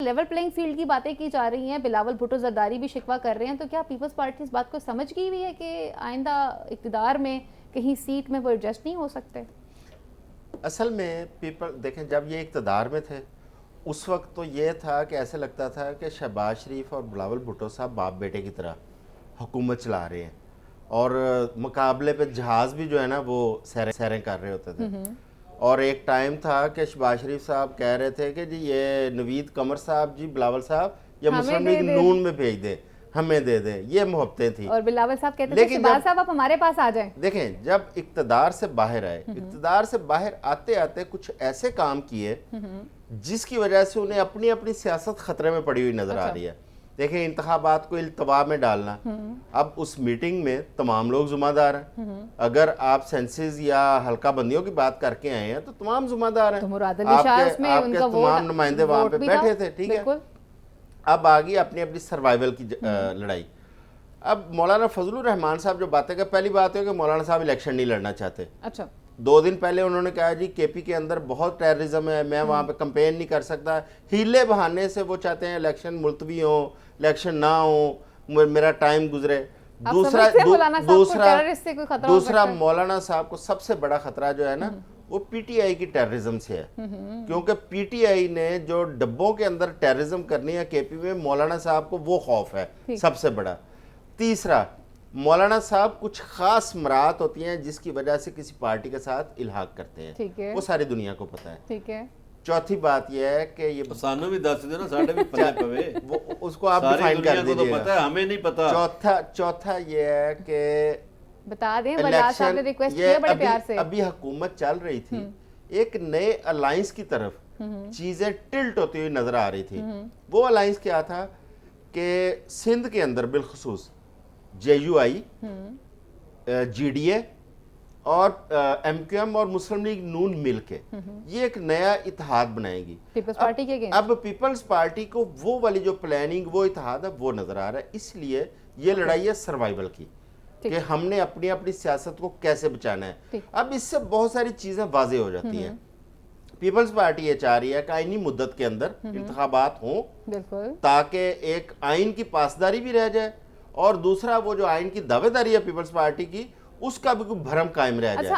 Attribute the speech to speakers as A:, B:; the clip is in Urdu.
A: لیول پلینگ فیلڈ کی باتیں کی جا رہی ہیں، بلاول بھٹو زرداری بھی شکوہ کر رہے ہیں، تو کیا پیپلز پارٹی اس بات کو سمجھ گئی ہوئی ہے کہ آئندہ اقتدار میں کہیں سیٹ میں وہ ایڈجسٹ نہیں ہو سکتے؟
B: اصل میں دیکھیں جب یہ اقتدار میں تھے اس وقت تو یہ تھا کہ ایسے لگتا تھا کہ شہباز شریف اور بلاول بھٹو صاحب باپ بیٹے کی طرح حکومت چلا رہے ہیں، اور مقابلے پہ جہاز بھی جو ہے نا وہ سیریں کر رہے ہوتے تھے۔ اور ایک ٹائم تھا کہ شہباز شریف صاحب کہہ رہے تھے کہ جی یہ نوید قمر صاحب جی بلاول صاحب یا مسلم لیگ نون میں بھیج دیں، ہمیں دے دیں، یہ محبتیں تھیں۔
A: اور بلاول صاحب کہتے تھے شہباز صاحب آپ ہمارے پاس آ جائیں۔
B: دیکھیں جب اقتدار سے باہر آئے، اقتدار سے باہر آتے آتے کچھ ایسے کام کیے جس کی وجہ سے انہیں اپنی اپنی سیاست خطرے میں پڑی ہوئی نظر آ رہی ہے۔ دیکھیں انتخابات کو التوا میں ڈالنا، اب اس میٹنگ میں تمام لوگ ذمہ دار ہیں۔ اگر آپ سینسز یا حلقہ بندیوں کی بات کر کے آئے ہیں تو تمام ذمہ دار ہیں، آپ کے تمام نمائندے وہاں پہ بیٹھے تھے، ٹھیک ہے۔ اب آگئی اپنی اپنی سروائیول کی لڑائی۔ اب مولانا فضل الرحمان صاحب جو باتیں کہ پہلی بات ہے کہ مولانا صاحب الیکشن نہیں لڑنا چاہتے۔
A: اچھا
B: 2 دن پہلے انہوں نے کہا جی کے پی کے اندر بہت ٹیررزم ہے، میں وہاں پہ کمپین نہیں کر سکتا، ہیلے بہانے سے وہ چاہتے ہیں الیکشن ملتوی ہوں، الیکشن نہ ہوں، میرا ٹائم گزرے۔ دوسرا مولانا صاحب کو سب سے بڑا خطرہ جو ہے نا وہ پی ٹی آئی کی ٹیررزم سے ہے، کیونکہ پی ٹی آئی نے جو ڈبوں کے اندر ٹیررزم کرنی ہے کے پی میں، مولانا صاحب کو وہ خوف ہے سب سے بڑا۔ تیسرا مولانا صاحب کچھ خاص مراعات ہوتی ہیں جس کی وجہ سے کسی پارٹی کے ساتھ الحاق کرتے ہیں، وہ ساری دنیا کو پتہ ہے۔
A: ٹھیک ہے۔
B: چوتھی بات یہ ہے کہ یہ
C: سانو بھی دس دے نا، ساڑھے بھی پتہ پوے،
B: وہ اس کو آپ ڈیفائن کر دیجئے
C: پتہ ہے، ہمیں نہیں پتہ۔
B: چوتھا یہ ہے کہ
A: بتا دیں بلال صاحب نے ریکویسٹ کیا بڑے پیار سے،
B: ابھی حکومت چل رہی تھی، ایک نئے الائنس کی طرف چیزیں ٹلٹ ہوتی ہوئی نظر آ رہی تھی۔ وہ الائنس کیا تھا کہ سندھ کے اندر بالخصوص جے you I, G D A اور ایم کیو ایم اور مسلم لیگ نون مل کے یہ ایک نیا اتحاد بنائے گی
A: پیپلز پارٹی کے اگینسٹ۔
B: اب پیپلز پارٹی کو وہ والی جو پلاننگ، وہ اتحاد ہے، وہ نظر آ رہا ہے۔ اس لیے یہ لڑائی ہے سروائیول کی کہ ہم نے اپنی اپنی سیاست کو کیسے بچانا ہے۔ اب اس سے بہت ساری چیزیں واضح ہو جاتی ہیں۔ پیپلز پارٹی یہ چاہ رہی ہے کہ آئینی مدت کے اندر انتخابات ہوں تاکہ ایک آئین کی پاسداری بھی رہ جائے، اور دوسرا وہ جو آئین کی دعوے داری ہے پیپلز پارٹی کی اس کا بھی کوئی بھرم قائم رہ جائے۔